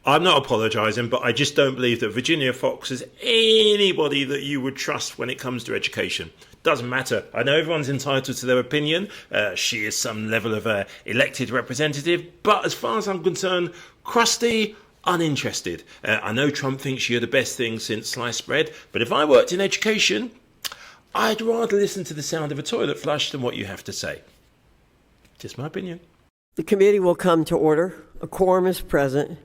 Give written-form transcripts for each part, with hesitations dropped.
I'm not apologising, but I just don't believe that Virginia Foxx is anybody that you would trust when it comes to education. Doesn't matter. I know everyone's entitled to their opinion. She is some level of elected representative. But as far as I'm concerned, crusty, uninterested. I know Trump thinks you're the best thing since sliced bread. But if I worked in education, I'd rather listen to the sound of a toilet flush than what you have to say. Just my opinion. The committee will come to order. A quorum is present.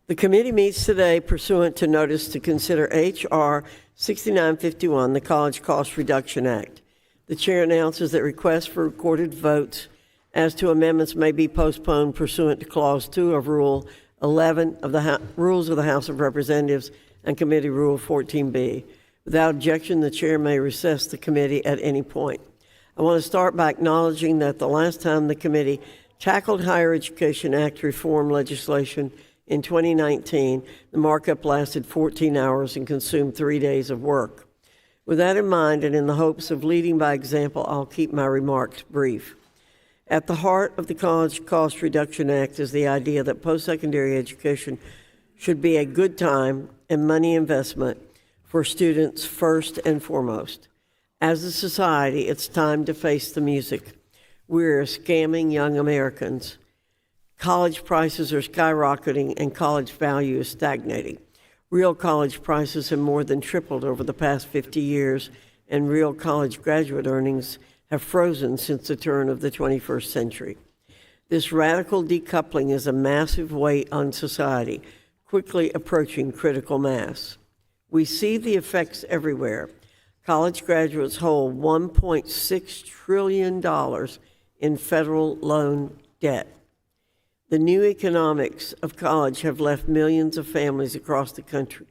The committee meets today pursuant to notice to consider H.R. 6951, the College Cost Reduction Act. The chair announces that requests for recorded votes as to amendments may be postponed pursuant to Clause 2 of Rule 11 of the Rules of the House of Representatives and Committee Rule 14b. Without objection, the chair may recess the committee at any point. I want to start by acknowledging that the last time the committee tackled Higher Education Act reform legislation in 2019, the markup lasted 14 hours and consumed 3 days of work. With that in mind, and in the hopes of leading by example, I'll keep my remarks brief. At the heart of the College Cost Reduction Act is the idea that post-secondary education should be a good time and money investment for students first and foremost. As a society, it's time to face the music. We're scamming young Americans. College prices are skyrocketing and college value is stagnating. Real college prices have more than tripled over the past 50 years, and real college graduate earnings have frozen since the turn of the 21st century. This radical decoupling is a massive weight on society, quickly approaching critical mass. We see the effects everywhere. College graduates hold $1.6 trillion in federal loan debt. The new economics of college have left millions of families across the country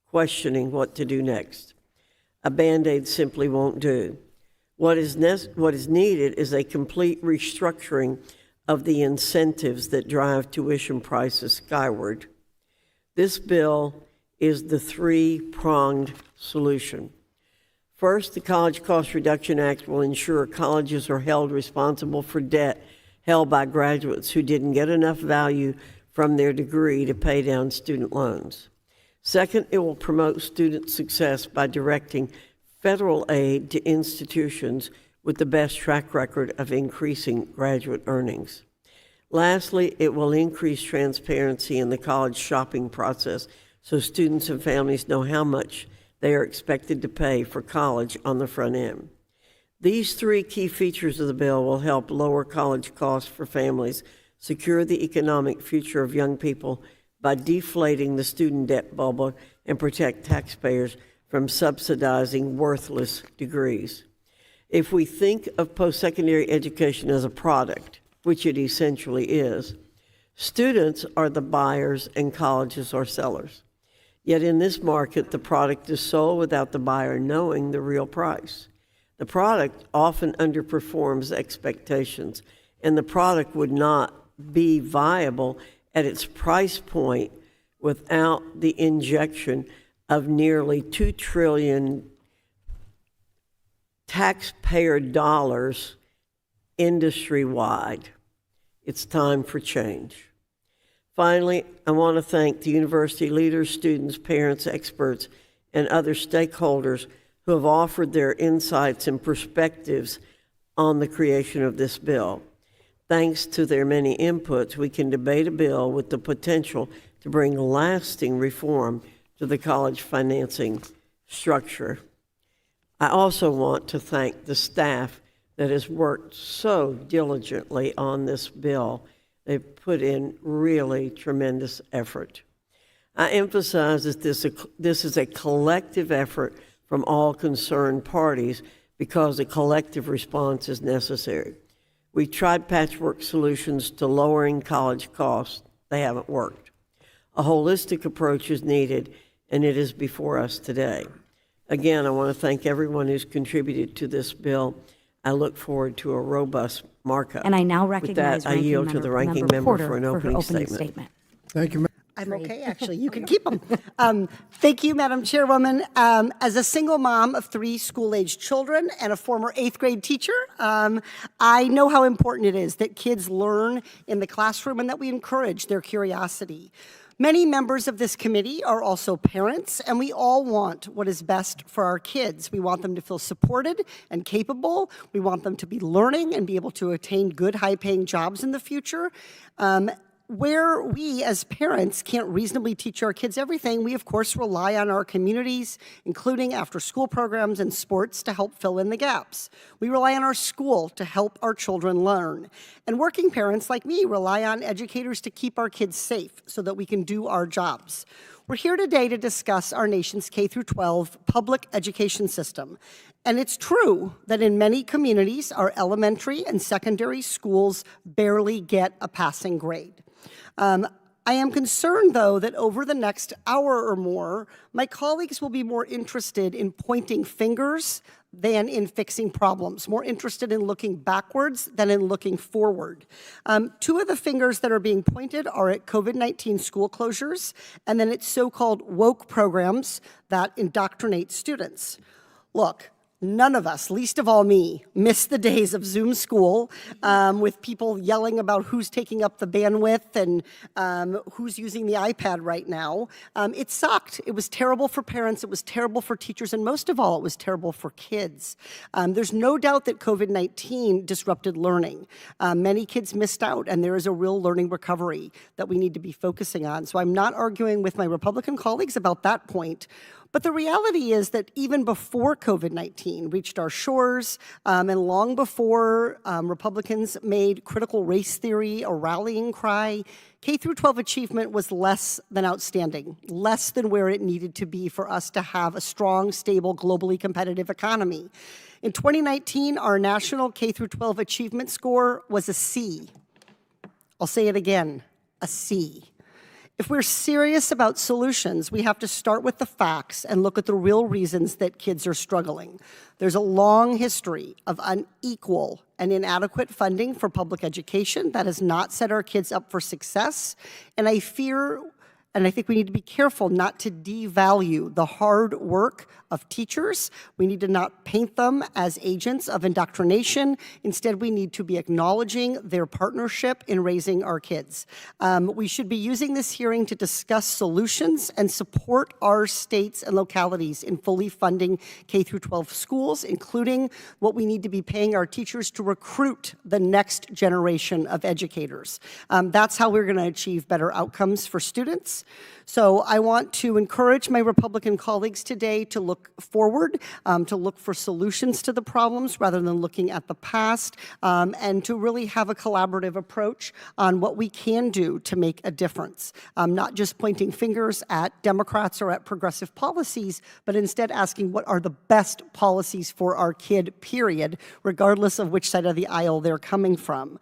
questioning what to do next. A Band-Aid simply won't do. What is needed is a complete restructuring of the incentives that drive tuition prices skyward. This bill is the three-pronged solution. First, the College Cost Reduction Act will ensure colleges are held responsible for debt held by graduates who didn't get enough value from their degree to pay down student loans. Second, it will promote student success by directing federal aid to institutions with the best track record of increasing graduate earnings. Lastly, it will increase transparency in the college shopping process so students and families know how much they are expected to pay for college on the front end. These three key features of the bill will help lower college costs for families, secure the economic future of young people by deflating the student debt bubble, and protect taxpayers from subsidizing worthless degrees. If we think of post-secondary education as a product, which it essentially is, students are the buyers and colleges are sellers. Yet in this market, the product is sold without the buyer knowing the real price. The product often underperforms expectations, and the product would not be viable at its price point without the injection of nearly $2 trillion taxpayer dollars industry-wide. It's time for change. Finally, I want to thank the university leaders, students, parents, experts, and other stakeholders who have offered their insights and perspectives on the creation of this bill. Thanks to their many inputs, we can debate a bill with the potential to bring lasting reform to the college financing structure. I also want to thank the staff that has worked so diligently on this bill. They've put in really tremendous effort. I emphasize that this is a collective effort from all concerned parties because a collective response is necessary. We've tried patchwork solutions to lowering college costs. They haven't worked. A holistic approach is needed, and it is before us today. Again, I want to thank everyone who's contributed to this bill. I look forward to a robust markup. And I now recognize With that, I yield to the ranking member for an opening statement. Thank you. I'm okay, actually. You can keep them. Thank you, Madam Chairwoman. As a single mom of 3 school-aged children and a former 8th grade teacher, I know how important it is that kids learn in the classroom and that we encourage their curiosity. Many members of this committee are also parents, and we all want what is best for our kids. We want them to feel supported and capable. We want them to be learning and be able to attain good, high-paying jobs in the future. Where we as parents can't reasonably teach our kids everything, we of course rely on our communities, including after-school programs and sports, to help fill in the gaps. We rely on our school to help our children learn. And working parents like me rely on educators to keep our kids safe so that we can do our jobs. We're here today to discuss our nation's K-12 public education system. And it's true that in many communities, our elementary and secondary schools barely get a passing grade. I am concerned, though, that over the next hour or more, my colleagues will be more interested in pointing fingers than in fixing problems, more interested in looking backwards than in looking forward. Two of the fingers that are being pointed are at COVID-19 school closures and then at so-called woke programs that indoctrinate students. Look, none of us, least of all me, missed the days of Zoom school with people yelling about who's taking up the bandwidth and who's using the iPad right now. It sucked. It was terrible for parents. It was terrible for teachers. And most of all, it was terrible for kids. There's no doubt that COVID-19 disrupted learning. Many kids missed out, and there is a real learning recovery that we need to be focusing on. So I'm not arguing with my Republican colleagues about that point. But the reality is that even before COVID-19 reached our shores, and long before Republicans made critical race theory a rallying cry, K-12 achievement was less than outstanding, less than where it needed to be for us to have a strong, stable, globally competitive economy. In 2019, our national K-12 achievement score was a C. I'll say it again, a C. If we're serious about solutions, we have to start with the facts and look at the real reasons that kids are struggling. There's a long history of unequal and inadequate funding for public education that has not set our kids up for success, and I fear, and I think we need to be careful not to devalue the hard work of teachers. We need to not paint them as agents of indoctrination. Instead, we need to be acknowledging their partnership in raising our kids. We should be using this hearing to discuss solutions and support our states and localities in fully funding K-12 schools, including what we need to be paying our teachers to recruit the next generation of educators. That's how we're going to achieve better outcomes for students. So I want to encourage my Republican colleagues today to look forward, to look for solutions to the problems rather than looking at the past, and to really have a collaborative approach on what we can do to make a difference. Not just pointing fingers at Democrats or at progressive policies, but instead asking what are the best policies for our kid, period, regardless of which side of the aisle they're coming from.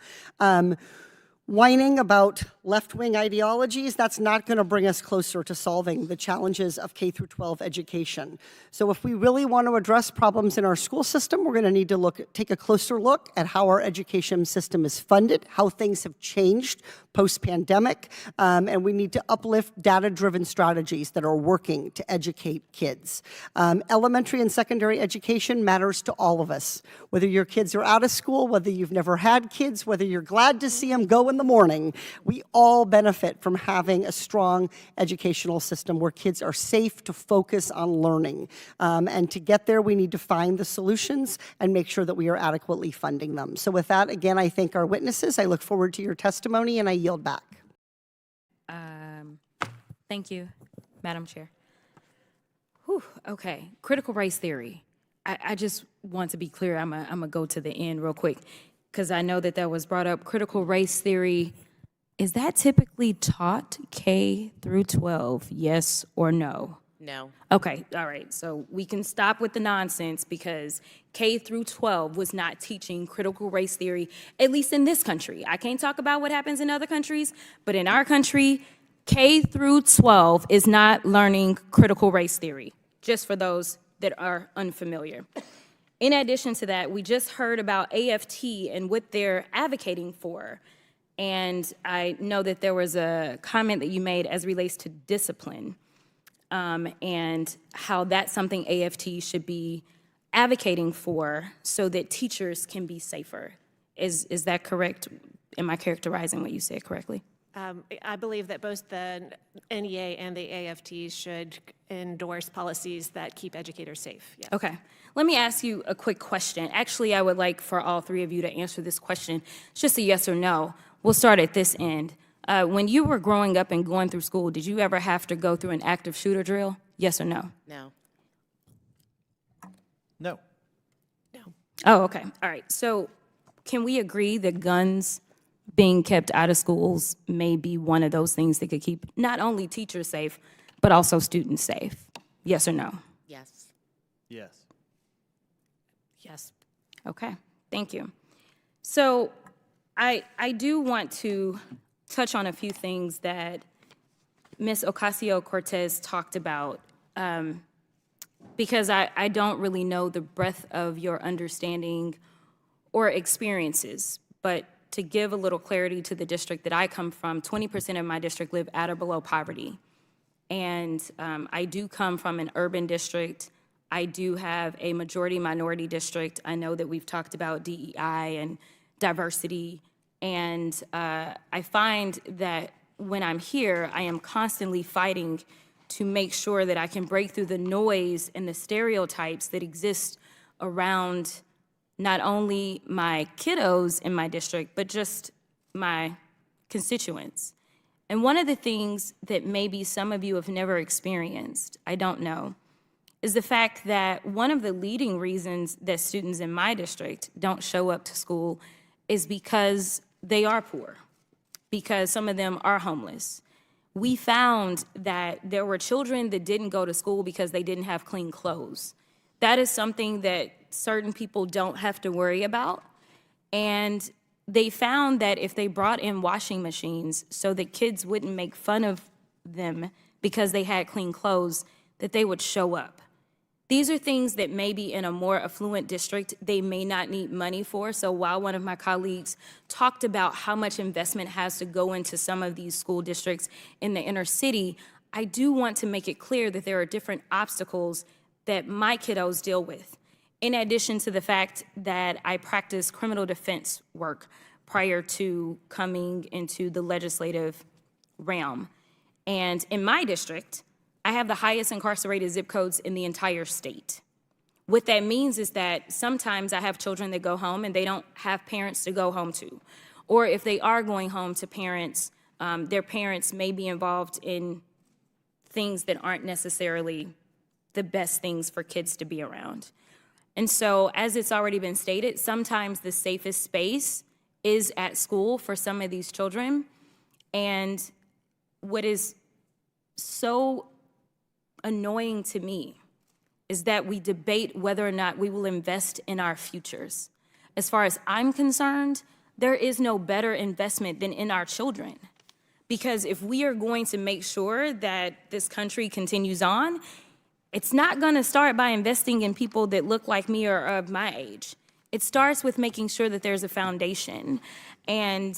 Whining about left-wing ideologies, that's not going to bring us closer to solving the challenges of K-12 education. So if we really want to address problems in our school system, we're going to need to take a closer look at how our education system is funded, how things have changed post-pandemic, and we need to uplift data-driven strategies that are working to educate kids. Elementary and secondary education matters to all of us. Whether your kids are out of school, whether you've never had kids, whether you're glad to see them go in the morning, we all benefit from having a strong educational system where kids are safe to focus on learning. And to get there, we need to find the solutions and make sure that we are adequately funding them. So with that, again, I thank our witnesses. I look forward to your testimony, and I yield back. Thank you, Madam Chair. Whew, okay, critical race theory. I just want to be clear. I'm gonna go to the end real quick because I know that was brought up. Critical race theory, is that typically taught K through 12, yes or no? No. Okay, all right, so we can stop with the nonsense because K through 12 was not teaching critical race theory, at least in this country. I can't talk about what happens in other countries, but in our country, K through 12 is not learning critical race theory, just for those that are unfamiliar. In addition to that, we just heard about AFT and what they're advocating for. And I know that there was a comment that you made as relates to discipline, and how that's something AFT should be advocating for so that teachers can be safer. Is that correct? Am I characterizing what you said correctly? I believe that both the NEA and the AFT should endorse policies that keep educators safe. Yeah. Okay. Let me ask you a quick question. Actually, I would like for all three of you to answer this question. It's just a yes or no. We'll start at this end. When you were growing up and going through school, did you ever have to go through an active shooter drill? Yes or no? No. No. No. Oh, okay. All right. So can we agree that guns being kept out of schools may be one of those things that could keep not only teachers safe, but also students safe? Yes or no? Yes. Yes. Yes. Okay, thank you. So I do want to touch on a few things that Ms. Ocasio-Cortez talked about, because I don't really know the breadth of your understanding or experiences, but to give a little clarity to the district that I come from, 20% of my district live at or below poverty. And I do come from an urban district. I do have a majority minority district. I know that we've talked about DEI and diversity. And I find that when I'm here, I am constantly fighting to make sure that I can break through the noise and the stereotypes that exist around not only my kiddos in my district, but just my constituents. And one of the things that maybe some of you have never experienced, I don't know, is the fact that one of the leading reasons that students in my district don't show up to school is because they are poor, because some of them are homeless. We found that there were children that didn't go to school because they didn't have clean clothes. That is something that certain people don't have to worry about. And they found that if they brought in washing machines so that kids wouldn't make fun of them because they had clean clothes, that they would show up. These are things that maybe in a more affluent district, they may not need money for. So while one of my colleagues talked about how much investment has to go into some of these school districts in the inner city, I do want to make it clear that there are different obstacles that my kiddos deal with. In addition to the fact that I practice criminal defense work prior to coming into the legislative realm. And in my district, I have the highest incarcerated zip codes in the entire state. What that means is that sometimes I have children that go home and they don't have parents to go home to. Or if they are going home to parents, their parents may be involved in things that aren't necessarily the best things for kids to be around. And so, as it's already been stated, sometimes the safest space is at school for some of these children. And what is so annoying to me is that we debate whether or not we will invest in our futures. As far as I'm concerned, there is no better investment than in our children. Because if we are going to make sure that this country continues on, it's not going to start by investing in people that look like me or of my age. It starts with making sure that there's a foundation. And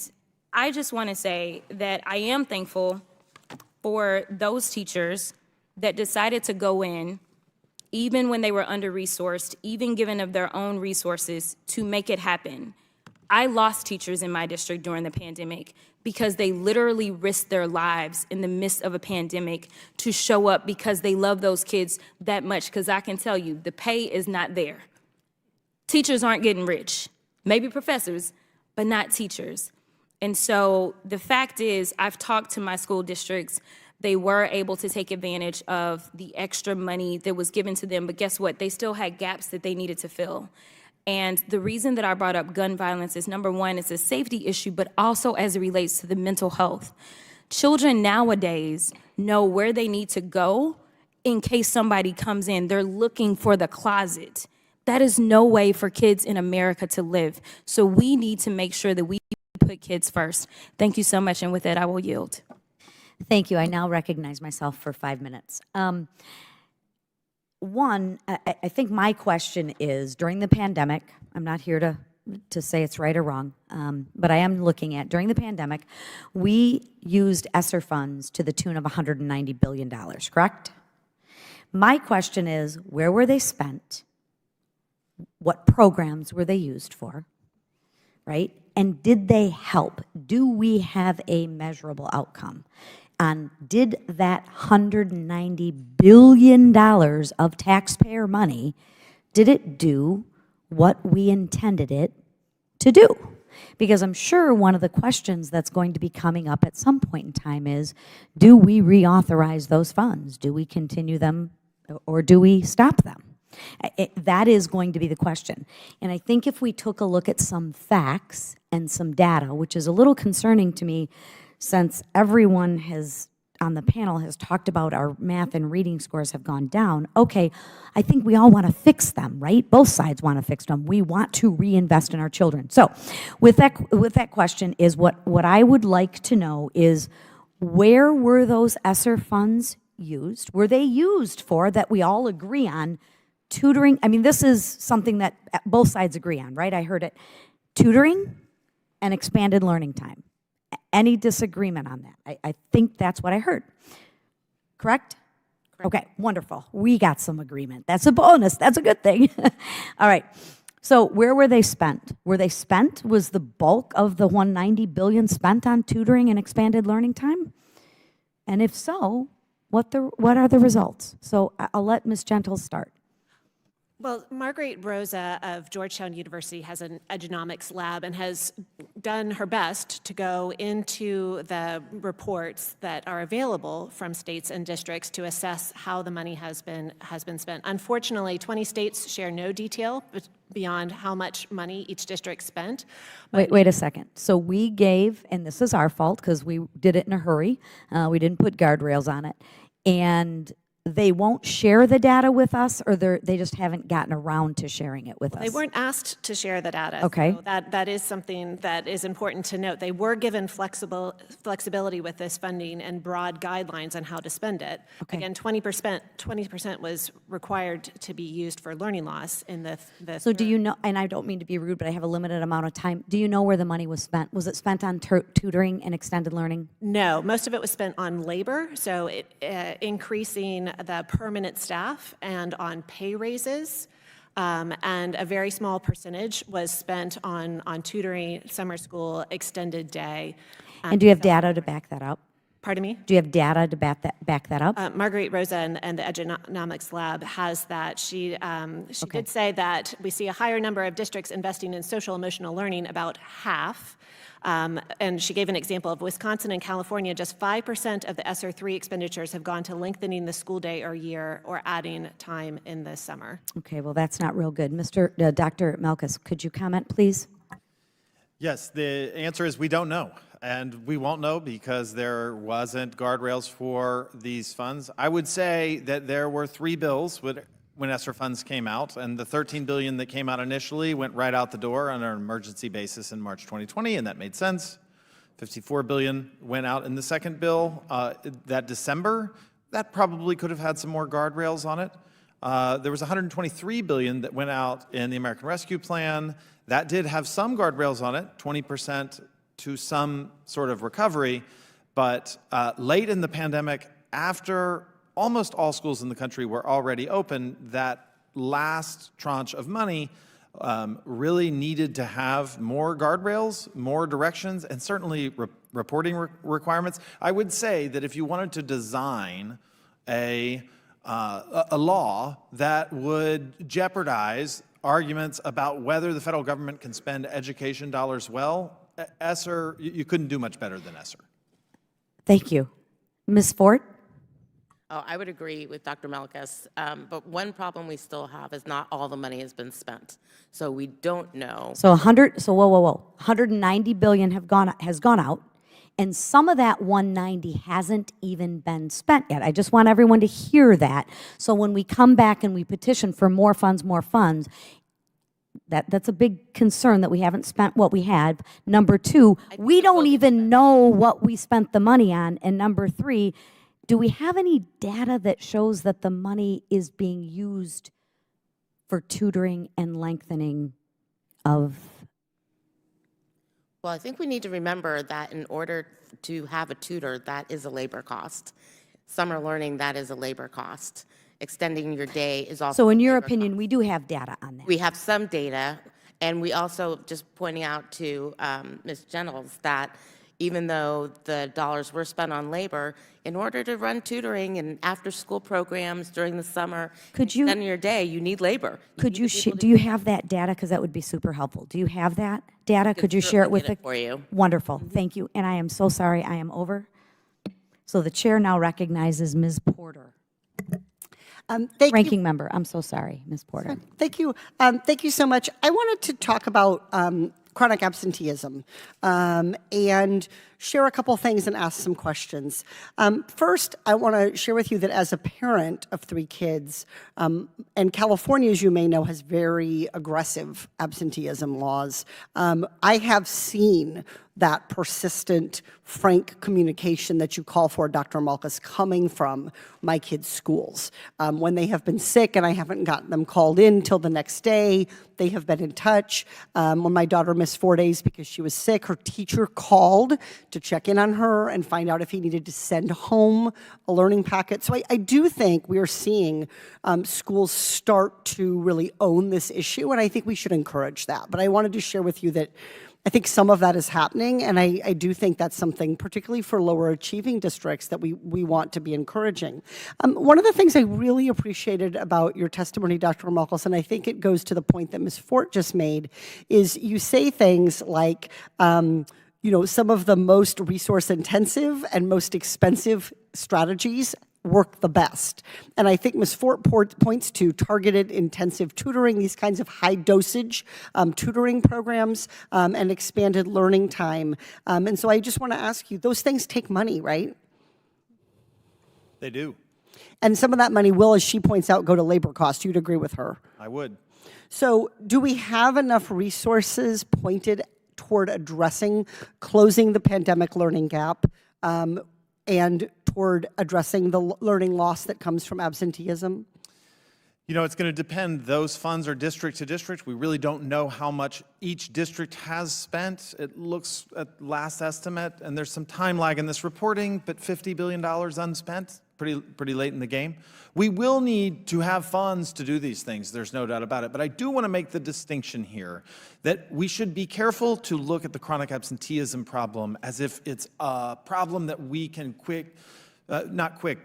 I just want to say that I am thankful for those teachers that decided to go in, even when they were under-resourced, even given of their own resources, to make it happen. I lost teachers in my district during the pandemic because they literally risked their lives in the midst of a pandemic to show up because they love those kids that much, because I can tell you, the pay is not there. Teachers aren't getting rich. Maybe professors, but not teachers. And so the fact is, I've talked to my school districts. They were able to take advantage of the extra money that was given to them, but guess what? They still had gaps that they needed to fill. And the reason that I brought up gun violence is, number one, it's a safety issue, but also as it relates to the mental health. Children nowadays know where they need to go in case somebody comes in. They're looking for the closet. That is no way for kids in America to live. So we need to make sure that we put kids first. Thank you so much, and with that, I will yield. Thank you. I now recognize myself for 5 minutes. One, I think my question is, during the pandemic, I'm not here to say it's right or wrong, but I am looking at, during the pandemic, we used ESSER funds to the tune of $190 billion, correct? My question is, where were they spent? What programs were they used for, right? And did they help? Do we have a measurable outcome? And did that $190 billion of taxpayer money, did it do what we intended it to do? Because I'm sure one of the questions that's going to be coming up at some point in time is, do we reauthorize those funds? Do we continue them or do we stop them? That is going to be the question. And I think if we took a look at some facts and some data, which is a little concerning to me since everyone on the panel has talked about our math and reading scores have gone down. Okay, I think we all want to fix them, right? Both sides want to fix them. We want to reinvest in our children. So with that question is what I would like to know is, where were those ESSER funds used? Were they used for, that we all agree on, tutoring? I mean, this is something that both sides agree on, right? I heard it. Tutoring and expanded learning time. Any disagreement on that? I think that's what I heard. Correct? Okay, wonderful. We got some agreement. That's a bonus. That's a good thing. All right. So where were they spent? Were they spent? Was the bulk of the $190 billion spent on tutoring and expanded learning time? And if so, what are the results? So I'll let Ms. Gentle start. Well, Margaret Rosa of Georgetown University has an edunomics lab and has done her best to go into the reports that are available from states and districts to assess how the money has been spent. Unfortunately, 20 states share no detail beyond how much money each district spent. Wait a second. So we gave, and this is our fault because we did it in a hurry. We didn't put guardrails on it. And they won't share the data with us, or they just haven't gotten around to sharing it with us? They weren't asked to share the data. Okay. So that is something that is important to note. They were given flexibility with this funding and broad guidelines on how to spend it. Okay. Again, 20% was required to be used for learning loss in the So do you know, and I don't mean to be rude, but I have a limited amount of time. Do you know where the money was spent? Was it spent on tutoring and extended learning? No, most of it was spent on labor, so increasing the permanent staff and on pay raises, and a very small percentage was spent on tutoring, summer school, extended day. And do you have data to back that up? Pardon me? Do you have data to back that up? Marguerite Rosa and the Edunomics Lab has that. She did say that we see a higher number of districts investing in social emotional learning, about half. And she gave an example of Wisconsin and California. Just 5% of the ESSER 3 expenditures have gone to lengthening the school day or year or adding time in the summer. Okay, well, that's not real good. Dr. Malkus, could you comment, please? Yes, the answer is we don't know. And we won't know because there wasn't guardrails for these funds. I would say that there were 3 bills when ESSER funds came out, and the $13 billion that came out initially went right out the door on an emergency basis in March 2020, and that made sense. $54 billion went out in the second bill that December. That probably could have had some more guardrails on it. There was $123 billion that went out in the American Rescue Plan. That did have some guardrails on it, 20% to some sort of recovery, but late in the pandemic, after almost all schools in the country were already open, that last tranche of money really needed to have more guardrails, more directions, and certainly reporting requirements. I would say that if you wanted to design a law that would jeopardize arguments about whether the federal government can spend education dollars well, ESSER, you couldn't do much better than ESSER. Thank you. Ms. Fort? Oh, I would agree with Dr. Malkus, but one problem we still have is not all the money has been spent. So we don't know. So whoa. $190 billion has gone out, and some of that 190 hasn't even been spent yet. I just want everyone to hear that. So when we come back and we petition for more funds, that's a big concern that we haven't spent what we had. Number 2, we don't even know what we spent the money on. And number 3, do we have any data that shows that the money is being used for tutoring and lengthening of? Well, I think we need to remember that in order to have a tutor, that is a labor cost. Summer learning, that is a labor cost. Extending your day is also So in a your labor opinion, cost. we do have data on that? We have some data, And we also, just pointing out to Ms. Gentles, that even though the dollars were spent on labor, in order to run tutoring and after-school programs during the summer, Could you- extend your day, you need labor. Could you, need the people to do you have that data? Because that would be super helpful. Do you have that data? Could you share it with certainly get it for you. Wonderful, thank you. And I am so sorry, I am over. So the chair now recognizes Ms. Porter. Thank you. Ranking member, I'm so sorry, Ms. Porter. Thank you. Thank you so much. I wanted to talk about chronic absenteeism and share a couple things and ask some questions. First, I want to share with you that as a parent of 3 kids, and California, as you may know, has very aggressive absenteeism laws. I have seen that persistent, frank communication that you call for, Dr. Malkus, coming from my kids' schools. When they have been sick and I haven't gotten them called in till the next day, they have been in touch. When my daughter missed 4 days because she was sick, her teacher called to check in on her and find out if he needed to send home a learning packet. So I do think we are seeing schools start to really own this issue, and I think we should encourage that. But I wanted to share with you that I think some of that is happening, and I do think that's something, particularly for lower achieving districts, that we want to be encouraging. One of the things I really appreciated about your testimony, Dr. Malkus, and I think it goes to the point that Ms. Fort just made, is you say things like, some of the most resource intensive and most expensive strategies work the best. And I think Ms. Fort points to targeted intensive tutoring, these kinds of high dosage tutoring programs, and expanded learning time. And so I just want to ask you, those things take money, right? They do. And some of that money will, as she points out, go to labor costs. You'd agree with her? I would. So do we have enough resources pointed toward addressing, closing the pandemic learning gap, and toward addressing the learning loss that comes from absenteeism? It's going to depend. Those funds are district to district. We really don't know how much each district has spent. It looks at last estimate, and there's some time lag in this reporting, but $50 billion unspent, pretty late in the game. We will need to have funds to do these things. There's no doubt about it. But I do want to make the distinction here that we should be careful to look at the chronic absenteeism problem as if it's a problem that we can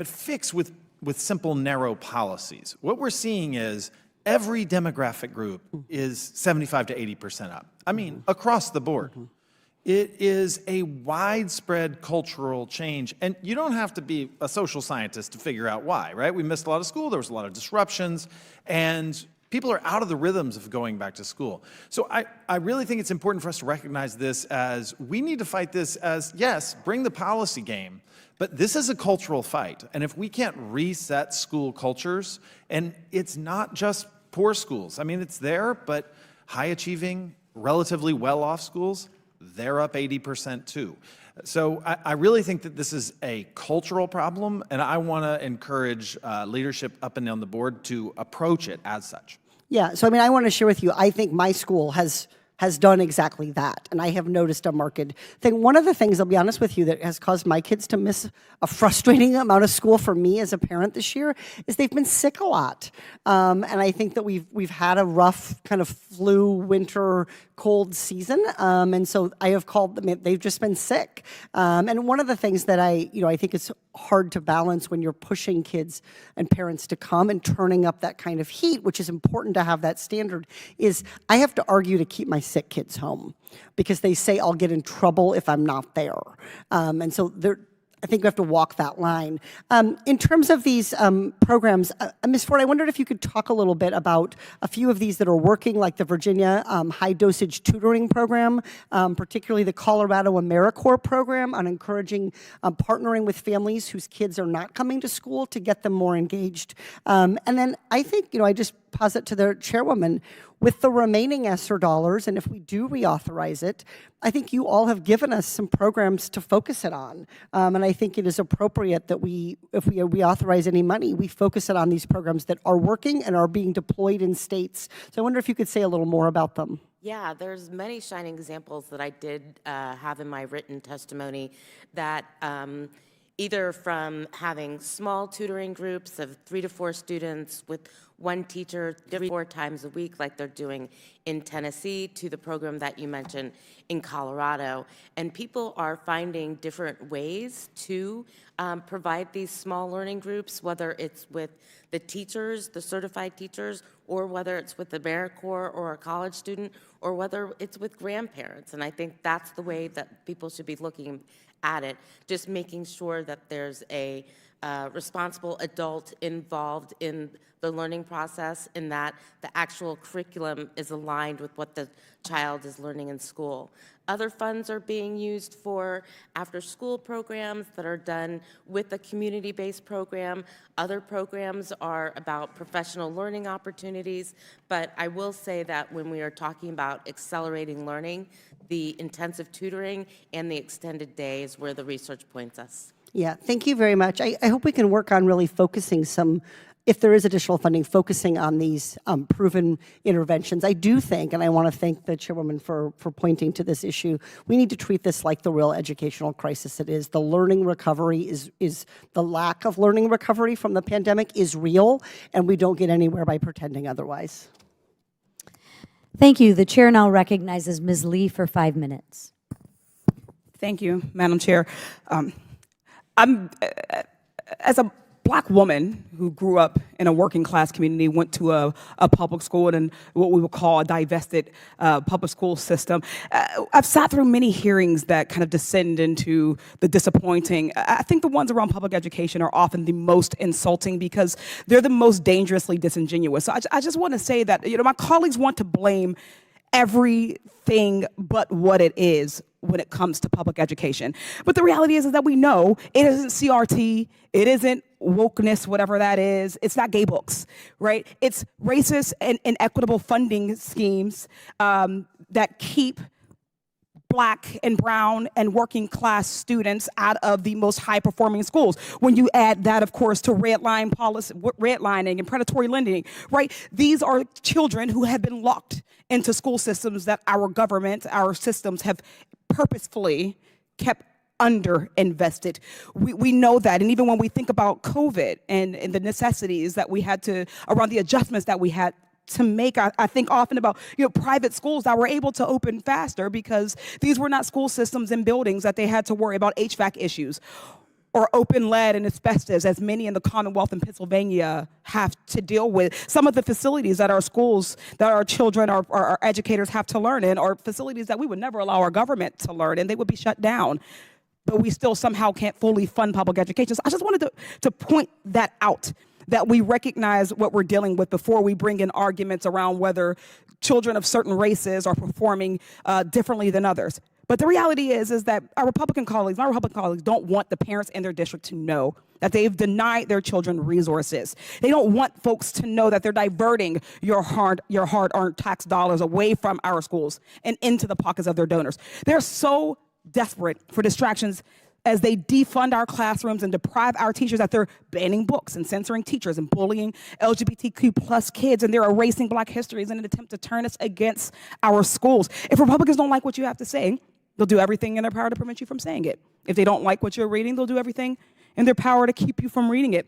fix with simple, narrow policies. What we're seeing is every demographic group is 75 to 80% up. I mean, across the board. It is a widespread cultural change, and you don't have to be a social scientist to figure out why, right? We missed a lot of school, there was a lot of disruptions, and people are out of the rhythms of going back to school. So I really think it's important for us to recognize this as we need to fight this as, yes, bring the policy game, but this is a cultural fight. And if we can't reset school cultures, and it's not just poor schools, I mean, it's there, but high achieving, relatively well-off schools, they're up 80% too. So I really think that this is a cultural problem, and I want to encourage leadership up and down the board to approach it as such. Yeah, so I want to share with you, I think my school has done exactly that, and I have noticed a marked thing. One of the things, I'll be honest with you, that has caused my kids to miss a frustrating amount of school for me as a parent this year is they've been sick a lot. And I think that we've had a rough kind of flu, winter, cold season, and so I have called them, they've just been sick. And one of the things that I think it's hard to balance when you're pushing kids and parents to come and turning up that kind of heat, which is important to have that standard, is I have to argue to keep my sick kids home because they say I'll get in trouble if I'm not there. And so I think we have to walk that line. In terms of these programs, Ms. Ford, I wondered if you could talk a little bit about a few of these that are working, like the Virginia high-dosage tutoring program, particularly the Colorado AmeriCorps program on encouraging partnering with families whose kids are not coming to school to get them more engaged. And then I think, I just posit to the chairwoman, with the remaining ESSER dollars, and if we do reauthorize it, I think you all have given us some programs to focus it on. And I think it is appropriate that if we reauthorize any money, we focus it on these programs that are working and are being deployed in states. So I wonder if you could say a little more about them. Yeah, there's many shining examples that I did have in my written testimony that either from having small tutoring groups of 3 to 4 students with one teacher 3 to 4 times a week, like they're doing in Tennessee, to the program that you mentioned in Colorado. And people are finding different ways to provide these small learning groups, whether it's with the teachers, the certified teachers, or whether it's with the AmeriCorps or a college student, or whether it's with grandparents. And I think that's the way that people should be looking at it, just making sure that there's a responsible adult involved in the learning process, and that the actual curriculum is aligned with what the child is learning in school. Other funds are being used for after-school programs that are done with a community-based program. Other programs are about professional learning opportunities. But I will say that when we are talking about accelerating learning, the intensive tutoring and the extended day is where the research points us. Yeah, thank you very much. I hope we can work on really focusing some, if there is additional funding, focusing on these proven interventions. I do think, and I want to thank the chairwoman for pointing to this issue, we need to treat this like the real educational crisis it is. The learning recovery is the lack of learning recovery from the pandemic is real, and we don't get anywhere by pretending otherwise. Thank you. The chair now recognizes Ms. Lee for 5 minutes. Thank you, Madam Chair. As a Black woman who grew up in a working class community, went to a public school and what we would call a divested public school system. I've sat through many hearings that kind of descend into the disappointing. I think the ones around public education are often the most insulting because they're the most dangerously disingenuous. So I just want to say that, my colleagues want to blame everything but what it is when it comes to public education. But the reality is that we know it isn't CRT, it isn't wokeness, whatever that is. It's not gay books, right? It's racist and inequitable funding schemes that keep Black and brown and working class students out of the most high performing schools. When you add that, of course, to redlining and predatory lending, right? These are children who have been locked into school systems that our government, our systems have purposefully kept underinvested. We know that. And even when we think about COVID and the necessities that we had to, around the adjustments that we had to make, I think often about private schools that were able to open faster because these were not school systems and buildings that they had to worry about HVAC issues or open lead and asbestos, as many in the Commonwealth in Pennsylvania have to deal with. Some of the facilities that our schools, that our children, our educators have to learn in are facilities that we would never allow our government to learn in. They would be shut down. But we still somehow can't fully fund public education. So I just wanted to point that out, that we recognize what we're dealing with before we bring in arguments around whether children of certain races are performing differently than others. But the reality is that my Republican colleagues don't want the parents in their district to know that they've denied their children resources. They don't want folks to know that they're diverting your hard-earned tax dollars away from our schools and into the pockets of their donors. They're so desperate for distractions as they defund our classrooms and deprive our teachers that they're banning books and censoring teachers and bullying LGBTQ plus kids, and they're erasing Black histories in an attempt to turn us against our schools. If Republicans don't like what you have to say, they'll do everything in their power to prevent you from saying it. If they don't like what you're reading, they'll do everything in their power to keep you from reading it.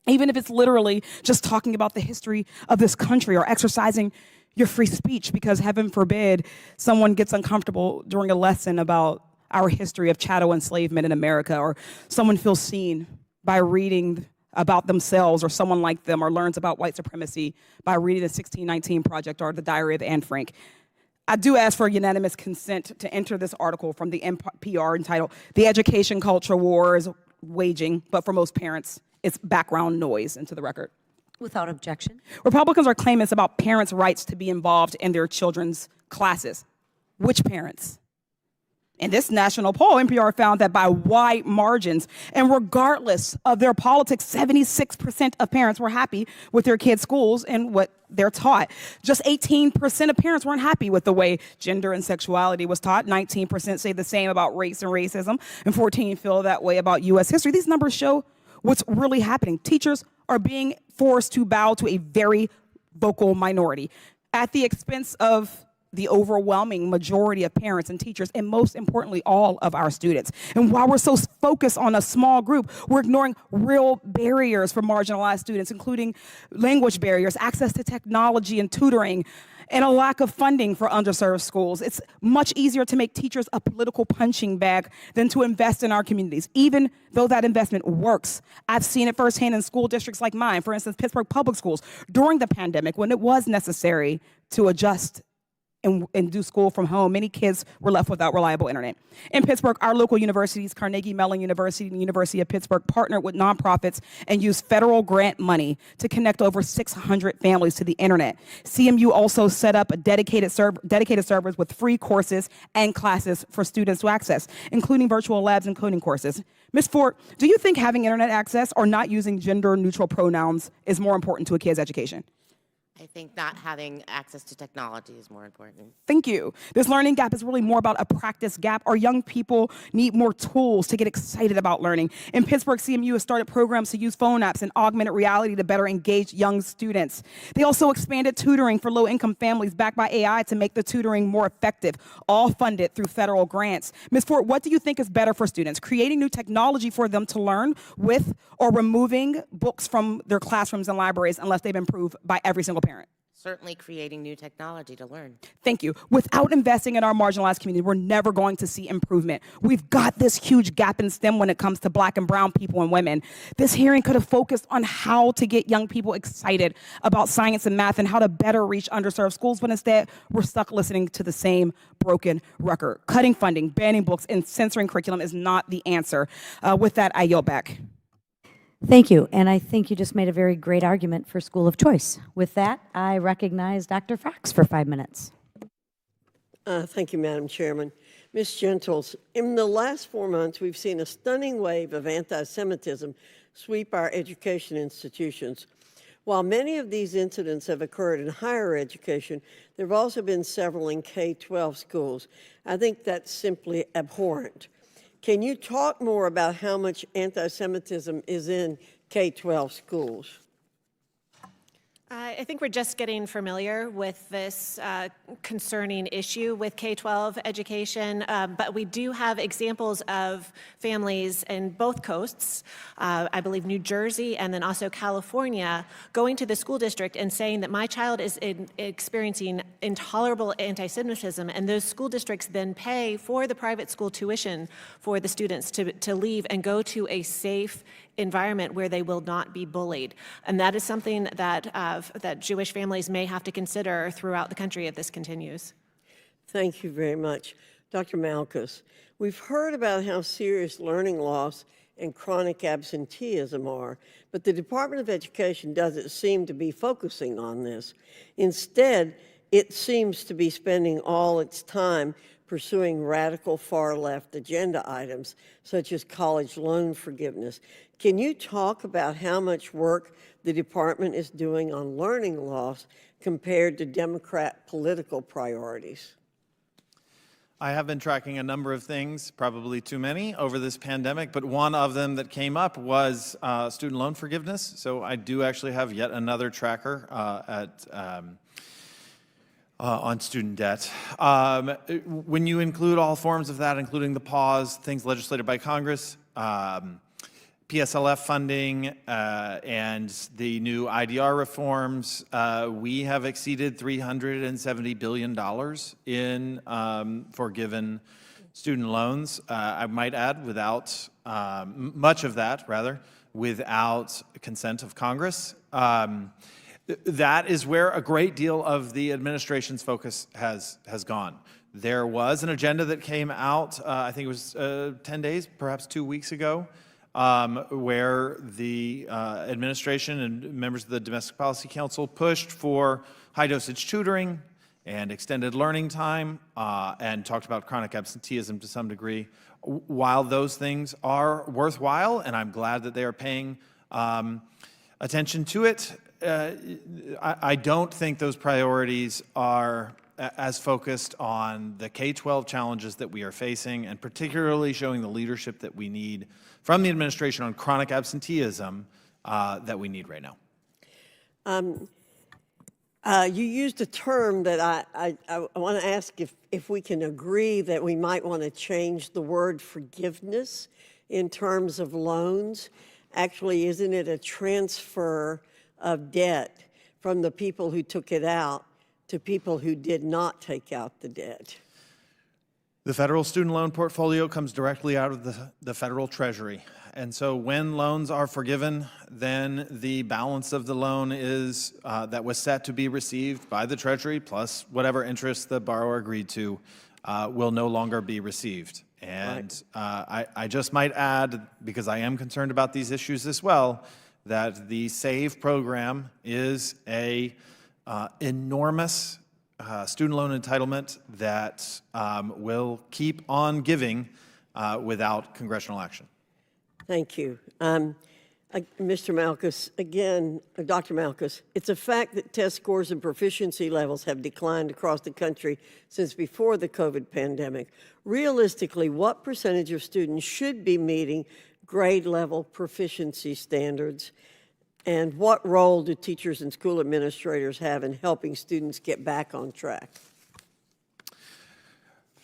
Even if it's literally just talking about the history of this country or exercising your free speech, because heaven forbid someone gets uncomfortable during a lesson about our history of chattel enslavement in America, or someone feels seen by reading about themselves or someone like them, or learns about white supremacy by reading the 1619 Project or the Diary of Anne Frank. I do ask for unanimous consent to enter this article from the NPR entitled "The Education Culture War is Waging, but for most parents, it's background noise," into the record. Without objection. Republicans are claiming it's about parents' rights to be involved in their children's classes. Which parents? In this national poll, NPR found that by wide margins, and regardless of their politics, 76% of parents were happy with their kids' schools and what they're taught. Just 18% of parents weren't happy with the way gender and sexuality was taught. 19% say the same about race and racism, and 14% feel that way about U.S. history. These numbers show what's really happening. Teachers are being forced to bow to a very vocal minority at the expense of the overwhelming majority of parents and teachers, and most importantly, all of our students. And while we're so focused on a small group, we're ignoring real barriers for marginalized students, including language barriers, access to technology and tutoring, and a lack of funding for underserved schools. It's much easier to make teachers a political punching bag than to invest in our communities, even though that investment works. I've seen it firsthand in school districts like mine, for instance, Pittsburgh Public Schools, during the pandemic when it was necessary to adjust and do school from home. Many kids were left without reliable internet. In Pittsburgh, our local universities, Carnegie Mellon University and the University of Pittsburgh, partnered with nonprofits and used federal grant money to connect over 600 families to the internet. CMU also set up a dedicated servers with free courses and classes for students to access, including virtual labs and coding courses. Ms. Fort, do you think having internet access or not using gender-neutral pronouns is more important to a kid's education? I think not having access to technology is more important. Thank you. This learning gap is really more about a practice gap. Our young people need more tools to get excited about learning. In Pittsburgh, CMU has started programs to use phone apps and augmented reality to better engage young students. They also expanded tutoring for low-income families backed by AI to make the tutoring more effective, all funded through federal grants. Ms. Fort, what do you think is better for students? Creating new technology for them to learn with, or removing books from their classrooms and libraries unless they've been approved by every single parent? Certainly creating new technology to learn. Thank you. Without investing in our marginalized community, we're never going to see improvement. We've got this huge gap in STEM when it comes to Black and brown people and women. This hearing could have focused on how to get young people excited about science and math and how to better reach underserved schools, but instead we're stuck listening to the same broken record. Cutting funding, banning books, and censoring curriculum is not the answer. With that, I yield back. Thank you, and I think you just made a very great argument for school of choice. With that, I recognize Dr. Foxx for 5 minutes. Thank you, Madam Chairman. Ms. Gentles, in the last 4 months, we've seen a stunning wave of anti-Semitism sweep our education institutions. While many of these incidents have occurred in higher education, there have also been several in K-12 schools. I think that's simply abhorrent. Can you talk more about how much anti-Semitism is in K-12 schools? I think we're just getting familiar with this concerning issue with K-12 education, but we do have examples of families in both coasts, I believe New Jersey and then also California, going to the school district and saying that my child is experiencing intolerable anti-Semitism, and those school districts then pay for the private school tuition for the students to leave and go to a safe environment where they will not be bullied. And that is something that that Jewish families may have to consider throughout the country if this continues. Thank you very much. Dr. Malkus, we've heard about how serious learning loss and chronic absenteeism are, but the Department of Education doesn't seem to be focusing on this. Instead, it seems to be spending all its time pursuing radical far-left agenda items, such as college loan forgiveness. Can you talk about how much work the department is doing on learning loss compared to Democrat political priorities? I have been tracking a number of things, probably too many, over this pandemic, but one of them that came up was student loan forgiveness. So I do actually have yet another tracker on student debt. When you include all forms of that, including the pause, things legislated by Congress, PSLF funding, and the new IDR reforms, we have exceeded $370 billion in forgiven student loans. I might add, without much of that, rather, without consent of Congress. That is where a great deal of the administration's focus has gone. There was an agenda that came out, I think it was 10 days, perhaps 2 weeks ago, where the administration and members of the Domestic Policy Council pushed for high-dosage tutoring and extended learning time, and talked about chronic absenteeism to some degree. While those things are worthwhile, and I'm glad that they are paying attention to it, I don't think those priorities are as focused on the K-12 challenges that we are facing, and particularly showing the leadership that we need from the administration on chronic absenteeism that we need right now. You used a term that I want to ask if we can agree that we might want to change the word forgiveness in terms of loans. Actually, isn't it a transfer of debt from the people who took it out to people who did not take out the debt? The federal student loan portfolio comes directly out of the federal treasury. And so when loans are forgiven, then the balance of the loan is that was set to be received by the treasury plus whatever interest the borrower agreed to will no longer be received. And I just might add, because I am concerned about these issues as well, that the SAVE program is a enormous student loan entitlement that will keep on giving without congressional action. Thank you. Mr. Malkus, again, Dr. Malkus, it's a fact that test scores and proficiency levels have declined across the country since before the COVID pandemic. Realistically, what percentage of students should be meeting grade level proficiency standards? And what role do teachers and school administrators have in helping students get back on track?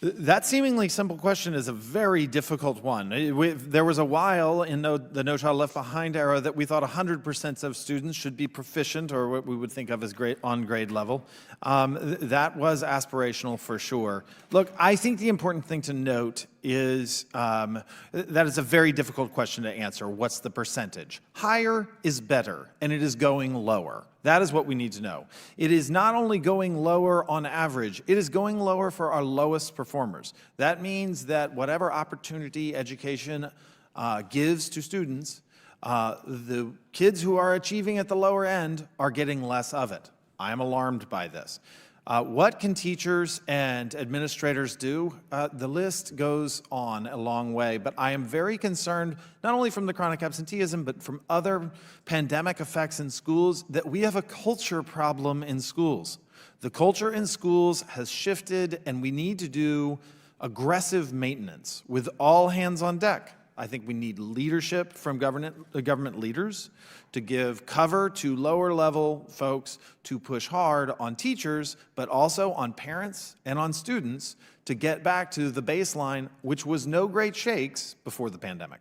That seemingly simple question is a very difficult one. There was a while in the No Child Left Behind era that we thought 100% of students should be proficient, or what we would think of as on grade level. That was aspirational for sure. Look, I think the important thing to note is that it's a very difficult question to answer. What's the percentage? Higher is better, and it is going lower. That is what we need to know. It is not only going lower on average, it is going lower for our lowest performers. That means that whatever opportunity education gives to students, the kids who are achieving at the lower end are getting less of it. I am alarmed by this. What can teachers and administrators do? The list goes on a long way, but I am very concerned, not only from the chronic absenteeism, but from other pandemic effects in schools, that we have a culture problem in schools. The culture in schools has shifted, and we need to do aggressive maintenance with all hands on deck. I think we need leadership from government leaders to give cover to lower level folks to push hard on teachers, but also on parents and on students to get back to the baseline, which was no great shakes before the pandemic.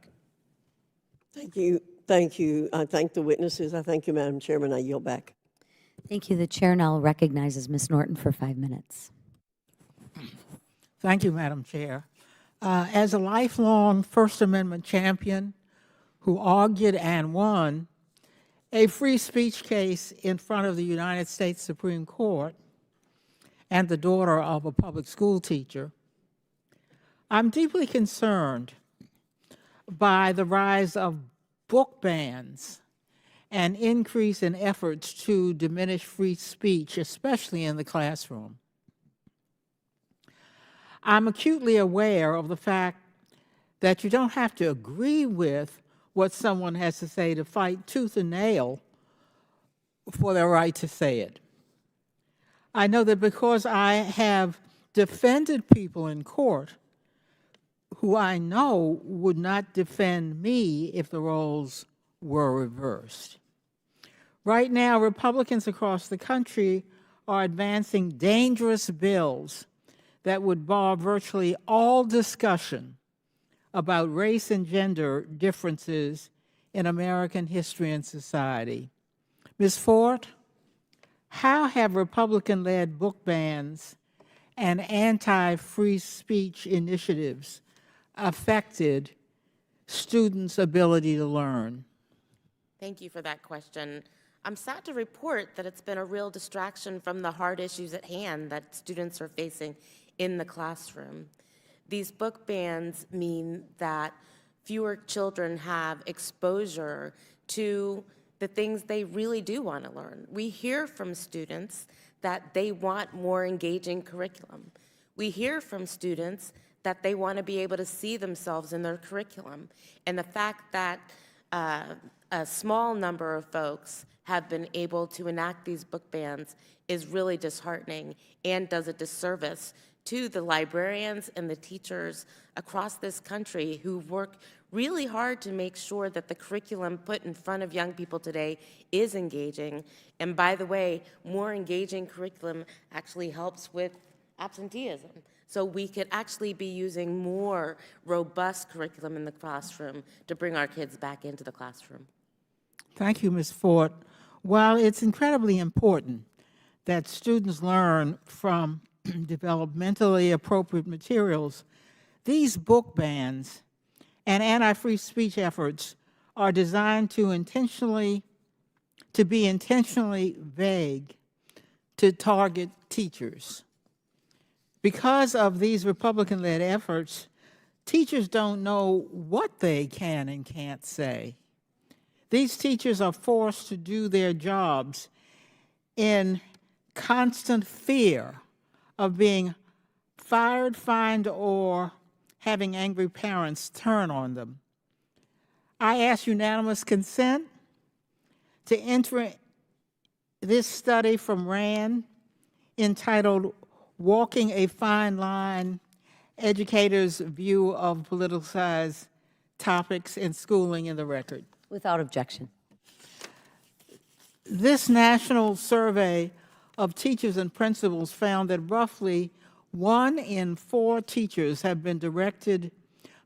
Thank you. Thank you. I thank the witnesses. I thank you, Madam Chairman. I yield back. Thank you. The chair now recognizes Ms. Norton for 5 minutes. Thank you, Madam Chair. As a lifelong First Amendment champion who argued and won a free speech case in front of the United States Supreme Court and the daughter of a public school teacher, I'm deeply concerned by the rise of book bans and increase in efforts to diminish free speech, especially in the classroom. I'm acutely aware of the fact that you don't have to agree with what someone has to say to fight tooth and nail for their right to say it. I know that because I have defended people in court who I know would not defend me if the roles were reversed. Right now, Republicans across the country are advancing dangerous bills that would bar virtually all discussion about race and gender differences in American history and society. Ms. Ford, how have Republican-led book bans and anti-free speech initiatives affected students' ability to learn? Thank you for that question. I'm sad to report that it's been a real distraction from the hard issues at hand that students are facing in the classroom. These book bans mean that fewer children have exposure to the things they really do want to learn. We hear from students that they want more engaging curriculum. We hear from students that they want to be able to see themselves in their curriculum. And the fact that a small number of folks have been able to enact these book bans is really disheartening and does a disservice to the librarians and the teachers across this country who work really hard to make sure that the curriculum put in front of young people today is engaging. And by the way, more engaging curriculum actually helps with absenteeism. So we could actually be using more robust curriculum in the classroom to bring our kids back into the classroom. Thank you, Ms. Ford. While it's incredibly important that students learn from developmentally appropriate materials, these book bans and anti-free speech efforts are designed to be intentionally vague to target teachers. Because of these Republican-led efforts, teachers don't know what they can and can't say. These teachers are forced to do their jobs in constant fear of being fired, fined, or having angry parents turn on them. I ask unanimous consent to enter this study from RAND entitled Walking a Fine Line, Educators' View of Politicized Topics in Schooling in the record. Without objection. This national survey of teachers and principals found that roughly 1 in 4 teachers have been directed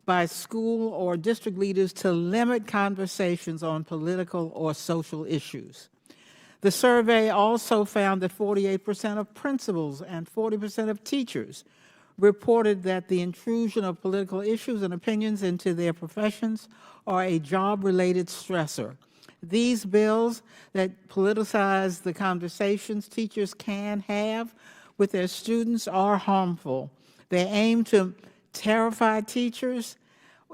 by school or district leaders to limit conversations on political or social issues. The survey also found that 48% of principals and 40% of teachers reported that the intrusion of political issues and opinions into their professions are a job-related stressor. These bills that politicize the conversations teachers can have with their students are harmful. They aim to terrify teachers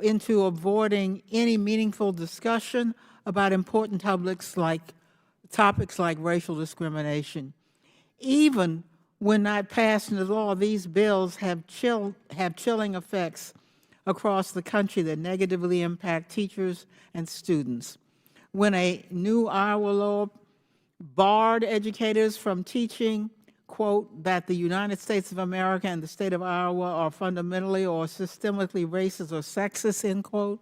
into avoiding any meaningful discussion about important topics like racial discrimination. Even when not passed into law, these bills have chilling effects across the country that negatively impact teachers and students. When a new Iowa law barred educators from teaching, quote, that the United States of America and the state of Iowa are fundamentally or systemically racist or sexist, end quote,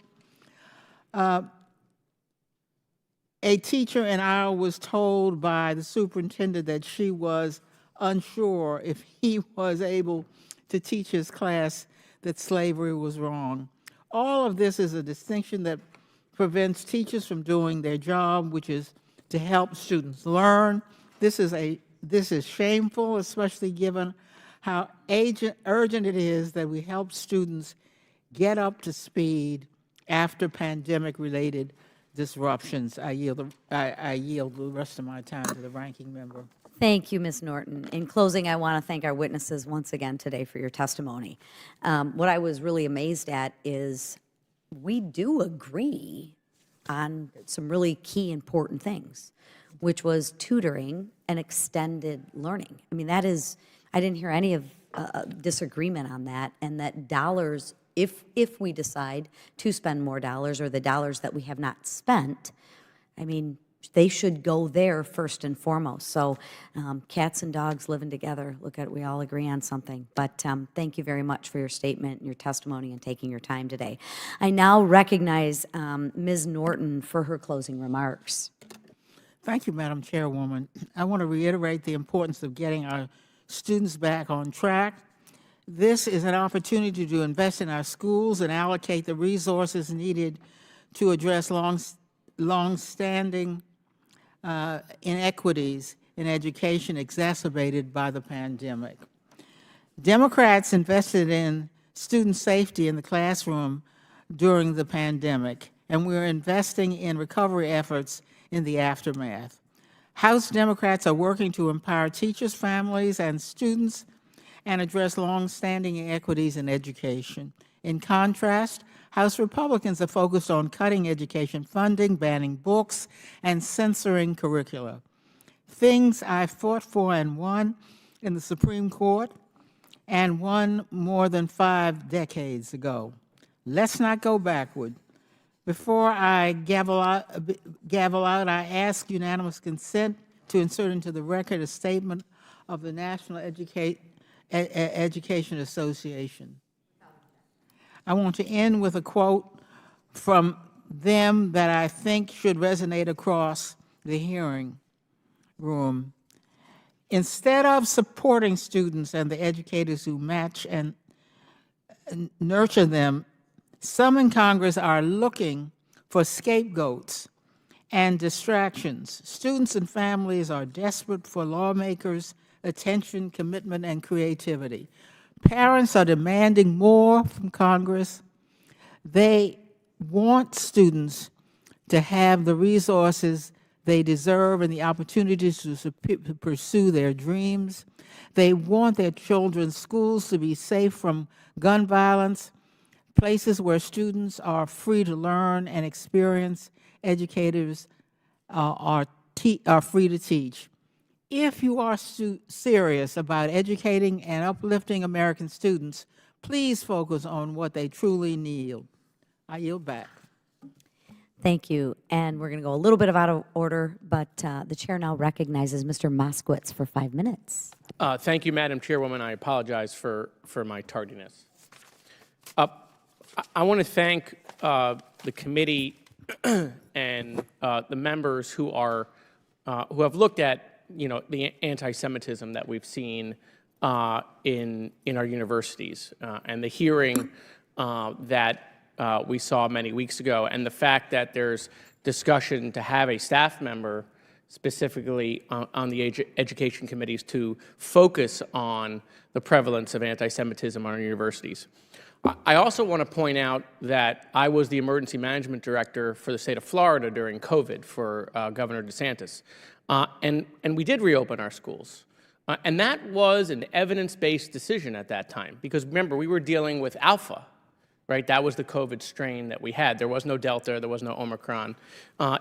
a teacher in Iowa was told by the superintendent that she was unsure if he was able to teach his class that slavery was wrong. All of this is a distinction that prevents teachers from doing their job, which is to help students learn. This is shameful, especially given how urgent it is that we help students get up to speed after pandemic-related disruptions. I yield the rest of my time to the ranking member. Thank you, Ms. Norton. In closing, I want to thank our witnesses once again today for your testimony. What I was really amazed at is we do agree on some really key important things, which was tutoring and extended learning. I mean, that is, I didn't hear any of disagreement on that, and that dollars, if we decide to spend more dollars or the dollars that we have not spent, I mean, they should go there first and foremost. So cats and dogs living together, we all agree on something. But thank you very much for your statement and your testimony and taking your time today. I now recognize Ms. Norton for her closing remarks. Thank you, Madam Chairwoman. I want to reiterate the importance of getting our students back on track. This is an opportunity to invest in our schools and allocate the resources needed to address long-standing inequities in education exacerbated by the pandemic. Democrats invested in student safety in the classroom during the pandemic, and we're investing in recovery efforts in the aftermath. House Democrats are working to empower teachers, families, and students and address long-standing inequities in education. In contrast, House Republicans are focused on cutting education funding, banning books, and censoring curricula. Things I fought for and won in the Supreme Court and won more than 5 decades ago. Let's not go backward. Before I gavel out, I ask unanimous consent to insert into the record a statement of the National Education Association. I want to end with a quote from them that I think should resonate across the hearing room. Instead of supporting students and the educators who match and nurture them, some in Congress are looking for scapegoats and distractions. Students and families are desperate for lawmakers' attention, commitment, and creativity. Parents are demanding more from Congress. They want students to have the resources they deserve and the opportunities to pursue their dreams. They want their children's schools to be safe from gun violence, places where students are free to learn and experience, educators are free to teach. If you are serious about educating and uplifting American students, please focus on what they truly need. I yield back. Thank you. And we're going to go a little bit out of order, but the chair now recognizes Mr. Moskowitz for 5 minutes. Thank you, Madam Chairwoman. I apologize for my tardiness. I want to thank the committee and the members who have looked at the anti-Semitism that we've seen in our universities and the hearing that we saw many weeks ago, and the fact that there's discussion to have a staff member specifically on the education committees to focus on the prevalence of anti-Semitism on our universities. I also want to point out that I was the emergency management director for the state of Florida during COVID for Governor DeSantis, and we did reopen our schools. And that was an evidence-based decision at that time, because remember, we were dealing with Alpha. Right, that was the COVID strain that we had. There was no Delta, there was no Omicron.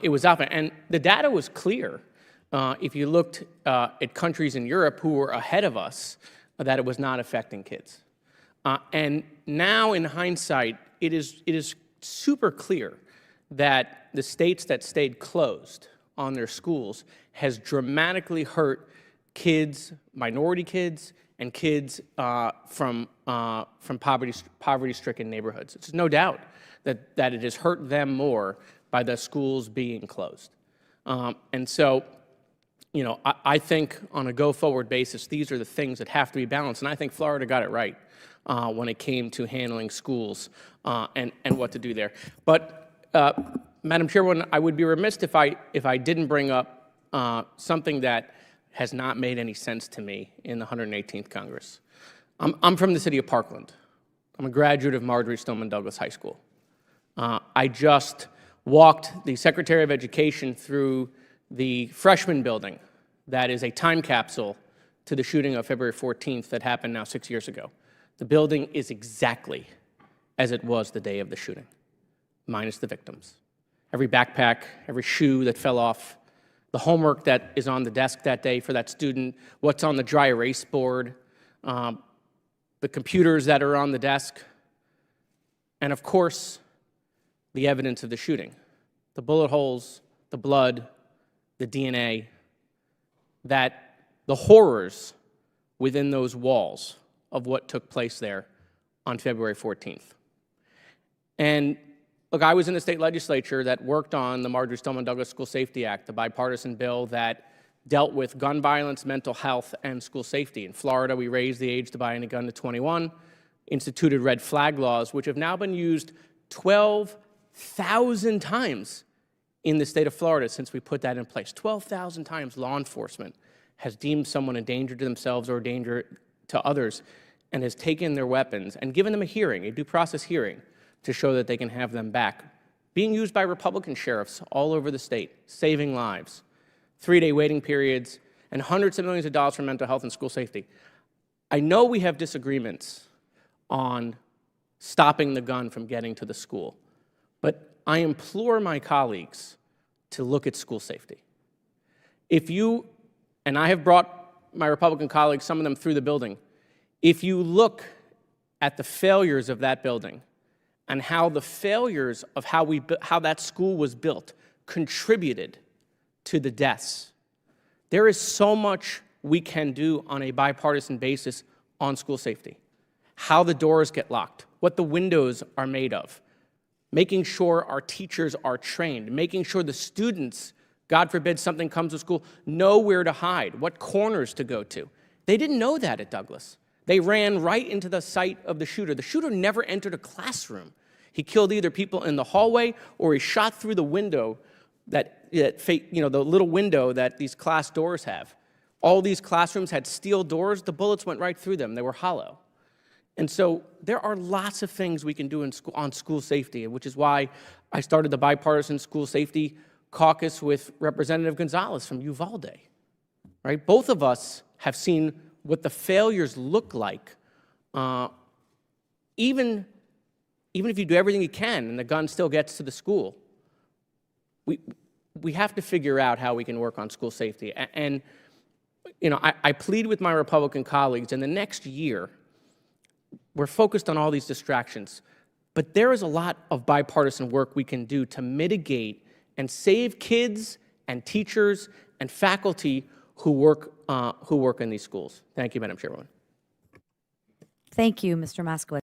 It was Alpha, and the data was clear. If you looked at countries in Europe who were ahead of us, that it was not affecting kids. And now, in hindsight, it is super clear that the states that stayed closed on their schools has dramatically hurt kids, minority kids, and kids from poverty-stricken neighborhoods. There's no doubt that it has hurt them more by the schools being closed. And so, I think on a go-forward basis, these are the things that have to be balanced. And I think Florida got it right when it came to handling schools and what to do there. But, Madam Chairwoman, I would be remiss if I didn't bring up something that has not made any sense to me in the 118th Congress. I'm from the city of Parkland. I'm a graduate of Marjorie Stoneman Douglas High School. I just walked the Secretary of Education through the freshman building that is a time capsule to the shooting of February 14th that happened now 6 years ago. The building is exactly as it was the day of the shooting, minus the victims. Every backpack, every shoe that fell off, the homework that is on the desk that day for that student, what's on the dry erase board, the computers that are on the desk, and of course, the evidence of the shooting, the bullet holes, the blood, the DNA, that the horrors within those walls of what took place there on February 14th. And look, I was in the state legislature that worked on the Marjorie Stoneman Douglas School Safety Act, the bipartisan bill that dealt with gun violence, mental health, and school safety. In Florida, we raised the age to buy a gun to 21, instituted red flag laws, which have now been used 12,000 times in the state of Florida since we put that in place. 12,000 times law enforcement has deemed someone a danger to themselves or a danger to others and has taken their weapons and given them a hearing, a due process hearing, to show that they can have them back. Being used by Republican sheriffs all over the state, saving lives, 3-day waiting periods, and hundreds of millions of dollars for mental health and school safety. I know we have disagreements on stopping the gun from getting to the school, but I implore my colleagues to look at school safety. If you, and I have brought my Republican colleagues, some of them through the building, if you look at the failures of that building and how the failures of how that school was built contributed to the deaths, there is so much we can do on a bipartisan basis on school safety. How the doors get locked, what the windows are made of, making sure our teachers are trained, making sure the students, God forbid something comes to school, know where to hide, what corners to go to. They didn't know that at Douglas. They ran right into the site of the shooter. The shooter never entered a classroom. He killed either people in the hallway or he shot through the window the little window that these class doors have. All these classrooms had steel doors. The bullets went right through them. They were hollow. And so there are lots of things we can do on school safety, which is why I started the bipartisan school safety caucus with Representative Gonzalez from Uvalde. Right? Both of us have seen what the failures look like, even if you do everything you can and the gun still gets to the school. We have to figure out how we can work on school safety. And I plead with my Republican colleagues, in the next year, we're focused on all these distractions, but there is a lot of bipartisan work we can do to mitigate and save kids and teachers and faculty who work in these schools. Thank you, Madam Chairwoman. Thank you, Mr. Moskowitz.